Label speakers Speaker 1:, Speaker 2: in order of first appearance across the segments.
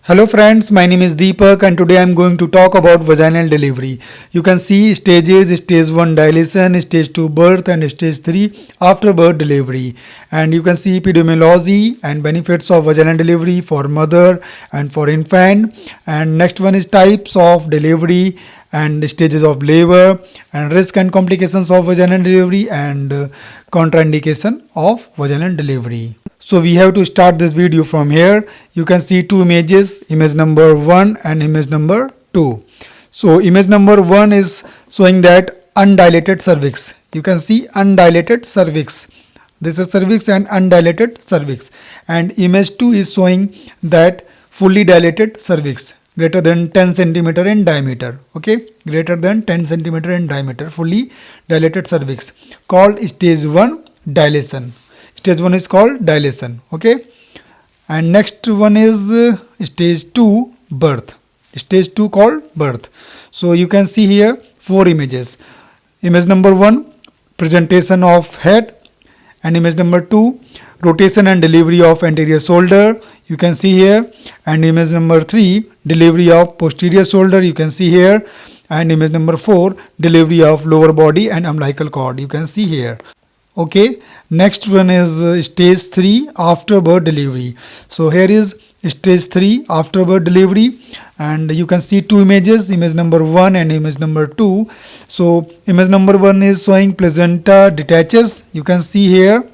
Speaker 1: Hello friends, my name is Deepak and today I am going to talk about vaginal delivery. You can see stages: stage 1 dilation, stage 2 birth and stage 3 after birth delivery. And you can see epidemiology and benefits of vaginal delivery for mother and for infant. And next one is types of delivery and stages of labor and risk and complications of vaginal delivery and contraindication of vaginal delivery. So we have to start this video from here. You can see two images, image number 1 and image number 2. So image number 1 is showing that undilated cervix. You can see undilated cervix. This is cervix and undilated cervix. And image 2 is showing that fully dilated cervix greater than 10 centimeter in diameter. Okay, greater than 10 centimeter in diameter, fully dilated cervix called stage 1 dilation. Stage 1 is called dilation. Okay, and next one is stage 2 birth. Stage 2 called birth. So you can see here four images. Image number 1, presentation of head, and image number 2, rotation and delivery of anterior shoulder. You can see here, and image number 3, delivery of posterior shoulder. You can see here, and image number 4, delivery of lower body and umbilical cord. You can see here. Okay, next one is stage 3 after birth delivery. So here is stage 3 after birth delivery, and you can see two images, image number 1 and image number 2. So image number 1 is showing placenta detaches. You can see here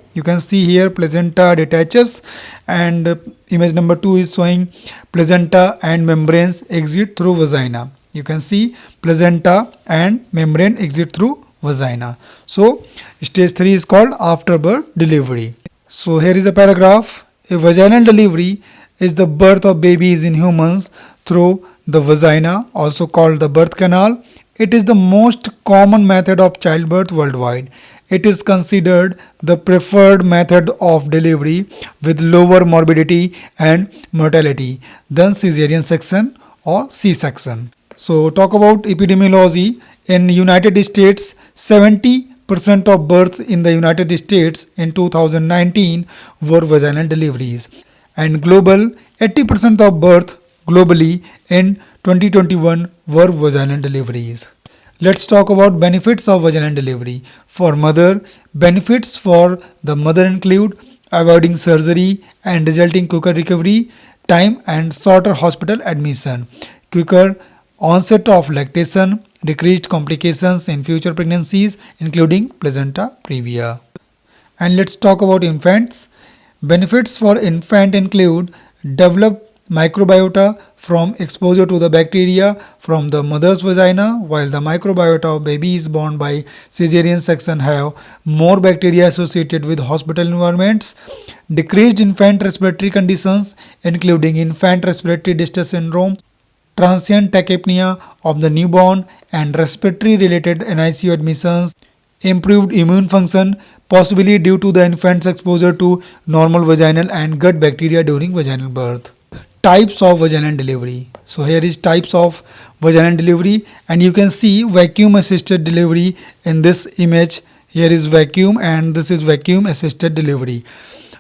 Speaker 1: placenta detaches, and image number 2 is showing placenta and membranes exit through vagina. You can see placenta and membrane exit through vagina. So stage 3 is called after birth delivery. So here is a paragraph. A vaginal delivery is the birth of babies in humans through the vagina, also called the birth canal. It is the most common method of childbirth worldwide. It is considered the preferred method of delivery with lower morbidity and mortality than cesarean section or C-section. So talk about epidemiology. In United States, 70% of births in the United States in 2019 were vaginal deliveries, and global 80% of births globally in 2021 were vaginal deliveries. Let's talk about benefits of vaginal delivery. For mother, benefits for the mother include avoiding surgery and resulting quicker recovery time and shorter hospital admission, quicker onset of lactation, decreased complications in future pregnancies including placenta previa. And let's talk about infants. Benefits for infant include develop microbiota from exposure to the bacteria from the mother's vagina, while the microbiota of babies born by cesarean section have more bacteria associated with hospital environments. Decreased infant respiratory conditions including infant respiratory distress syndrome, transient tachypnea of the newborn and respiratory related NICU admissions, improved immune function possibly due to the infant's exposure to normal vaginal and gut bacteria during vaginal birth. Types of vaginal delivery. So here is types of vaginal delivery, and you can see vacuum assisted delivery in this image. Here is vacuum and this is vacuum assisted delivery.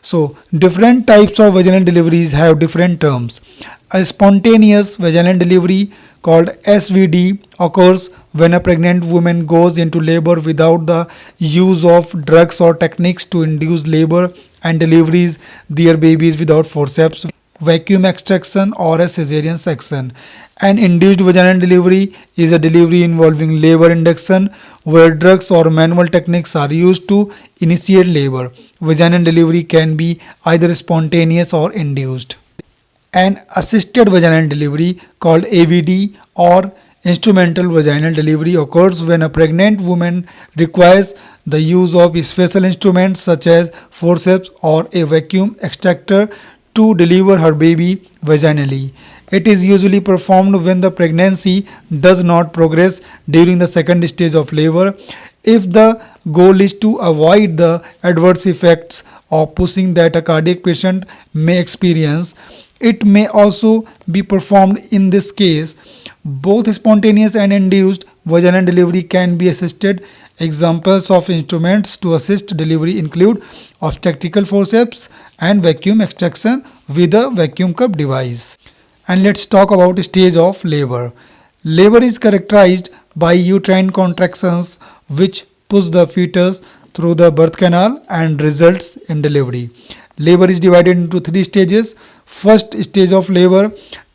Speaker 1: So different types of vaginal deliveries have different terms. A spontaneous vaginal delivery called SVD occurs when a pregnant woman goes into labor without the use of drugs or techniques to induce labor and delivers their babies without forceps, vacuum extraction or a cesarean section. An induced vaginal delivery is a delivery involving labor induction where drugs or manual techniques are used to initiate labor. Vaginal delivery can be either spontaneous or induced. An assisted vaginal delivery called AVD or instrumental vaginal delivery occurs when a pregnant woman requires the use of special instruments such as forceps or a vacuum extractor to deliver her baby vaginally. It is usually performed when the pregnancy does not progress during the second stage of labor. If the goal is to avoid the adverse effects of pushing that a cardiac patient may experience, it may also be performed in this case. Both spontaneous and induced vaginal delivery can be assisted. Examples of instruments to assist delivery include obstetrical forceps and vacuum extraction with a vacuum cup device. And let's talk about stage of labor. Labor is characterized by uterine contractions which push the fetus through the birth canal and results in delivery. Labor is divided into three stages. First stage of labor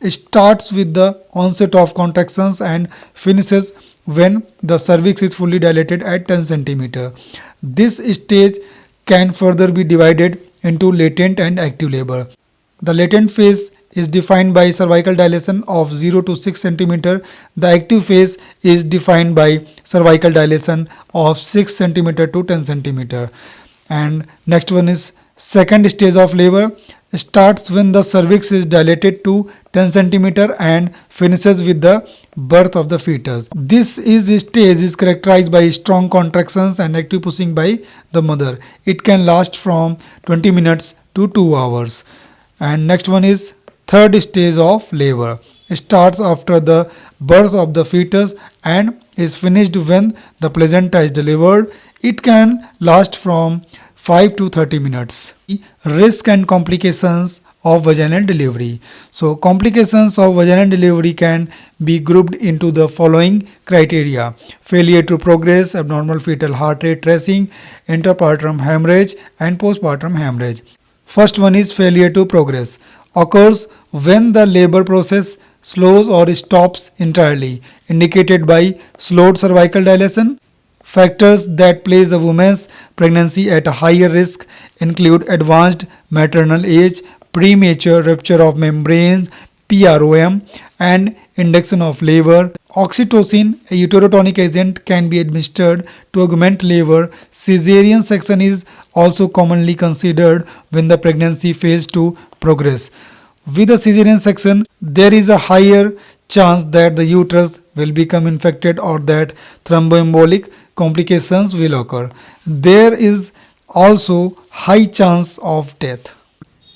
Speaker 1: starts with the onset of contractions and finishes when the cervix is fully dilated at 10 centimeter. This stage can further be divided into latent and active labor. The latent phase is defined by cervical dilation of 0 to 6 centimeter. The active phase is defined by cervical dilation of 6 centimeter to 10 centimeter. And next one is second stage of labor starts when the cervix is dilated to 10 centimeter and finishes with the birth of the fetus. This stage is characterized by strong contractions and active pushing by the mother. It can last from 20 minutes to 2 hours. And next one is third stage of labor. It starts after the birth of the fetus and is finished when the placenta is delivered. It can last from 5 to 30 minutes. Risk and complications of vaginal delivery. So complications of vaginal delivery can be grouped into the following criteria: failure to progress, abnormal fetal heart rate tracing, intrapartum hemorrhage and postpartum hemorrhage. First one is failure to progress. Occurs when the labor process slows or stops entirely, indicated by slowed cervical dilation. Factors that place a woman's pregnancy at a higher risk include advanced maternal age, premature rupture of membranes, PROM, and induction of labor. Oxytocin, a uterotonic agent, can be administered to augment labor. Caesarean section is also commonly considered when the pregnancy fails to progress. With a caesarean section, there is a higher chance that the uterus will become infected or that thromboembolic complications will occur. There is also high chance of death.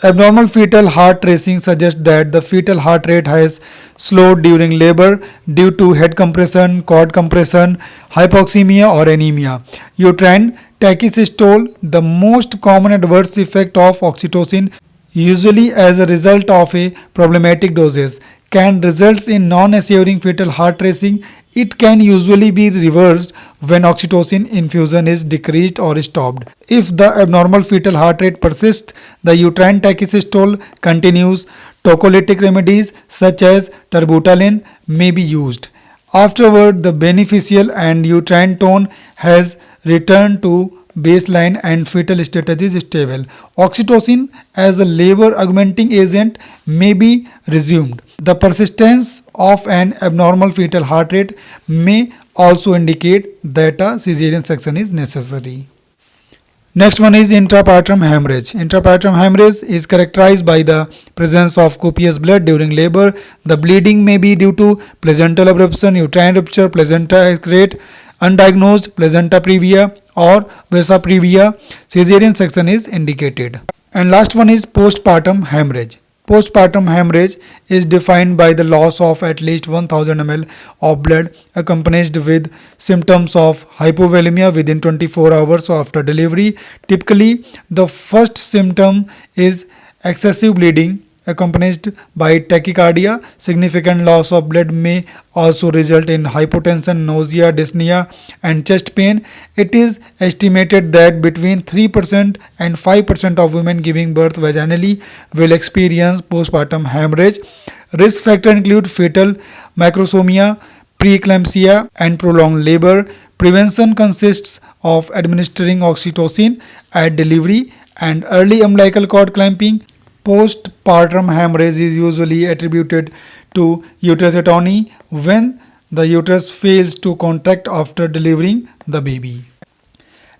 Speaker 1: Abnormal fetal heart tracing suggests that the fetal heart rate has slowed during labor due to head compression, cord compression, hypoxemia or anemia. Uterine tachysystole, the most common adverse effect of oxytocin, usually as a result of a problematic dosage, can result in non-assuring fetal heart racing. It can usually be reversed when oxytocin infusion is decreased or stopped. If the abnormal fetal heart rate persists, the uterine tachysystole continues. Tocolytic remedies such as terbutaline may be used. Afterward, the beneficial and uterine tone has returned to baseline and fetal status is stable. Oxytocin as a labor augmenting agent may be resumed. The persistence of an abnormal fetal heart rate may also indicate that a caesarean section is necessary. Next one is intrapartum hemorrhage. Intrapartum hemorrhage is characterized by the presence of copious blood during labor. The bleeding may be due to placental abruption, uterine rupture, placenta excrete, undiagnosed placenta previa or vasa previa. Caesarean section is indicated. And last one is postpartum hemorrhage. Postpartum hemorrhage is defined by the loss of at least 1000 ml of blood accompanied with symptoms of hypovolemia within 24 hours after delivery. Typically, the first symptom is excessive bleeding accompanied by tachycardia. Significant loss of blood may also result in hypotension, nausea, dyspnea, and chest pain. It is estimated that between 3% and 5% of women giving birth vaginally will experience postpartum hemorrhage. Risk factors include fetal macrosomia, preeclampsia, and prolonged labor. Prevention consists of administering oxytocin at delivery and early umbilical cord clamping. Postpartum hemorrhage is usually attributed to uterus atony when the uterus fails to contract after delivering the baby.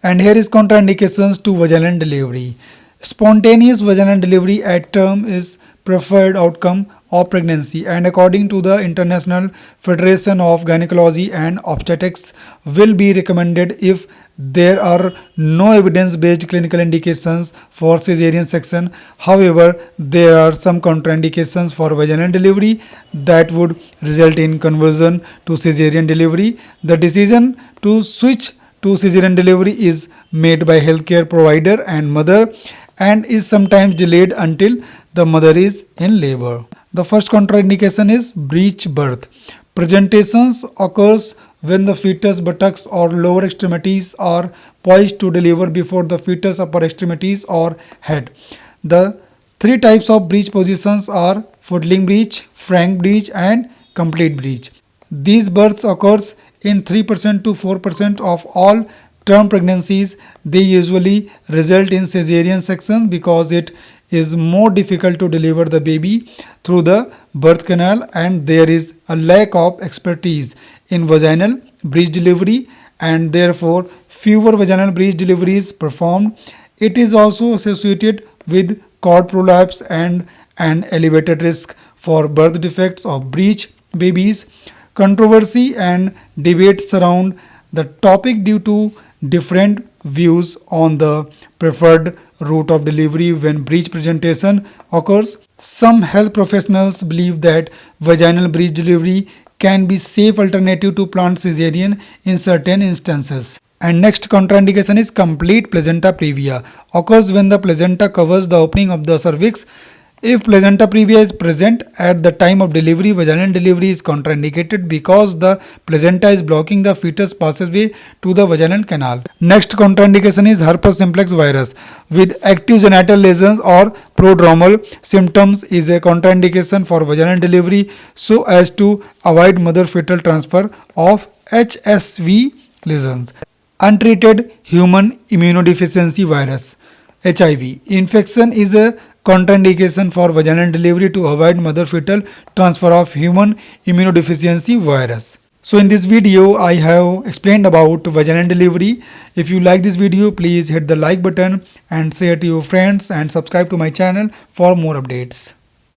Speaker 1: And here is contraindications to vaginal delivery. Spontaneous vaginal delivery at term is preferred outcome of pregnancy, and according to the International Federation of Gynecology and Obstetrics will be recommended if there are no evidence-based clinical indications for cesarean section. However, there are some contraindications for vaginal delivery that would result in conversion to cesarean delivery. The decision to switch to cesarean delivery is made by healthcare provider and mother and is sometimes delayed until the mother is in labor. The first contraindication is breech birth. Presentations occurs when the fetus buttocks or lower extremities are poised to deliver before the fetus upper extremities or head. The three types of breech positions are footling breech, frank breech and complete breech. These births occurs in 3% to 4% of all term pregnancies. They usually result in cesarean section because it is more difficult to deliver the baby through the birth canal, and there is a lack of expertise in vaginal breech delivery, and therefore fewer vaginal breech deliveries performed. It is also associated with cord prolapse and an elevated risk for birth defects of breech babies. Controversy and debate surround the topic due to different views on the preferred route of delivery when breech presentation occurs. Some health professionals believe that vaginal breech delivery can be safe alternative to planned cesarean in certain instances. And next contraindication is complete placenta previa. Occurs when the placenta covers the opening of the cervix. If placenta previa is present at the time of delivery, vaginal delivery is contraindicated because the placenta is blocking the fetus passageway to the vaginal canal. Next contraindication is herpes simplex virus with active genital lesions or prodromal symptoms is a contraindication for vaginal delivery so as to avoid mother fetal transfer of HSV lesions. Untreated human immunodeficiency virus HIV infection is a contraindication for vaginal delivery to avoid mother fetal transfer of human immunodeficiency virus. So in this video I have explained about vaginal delivery. If you like this video, please hit the like button and share to your friends and subscribe to my channel for more updates.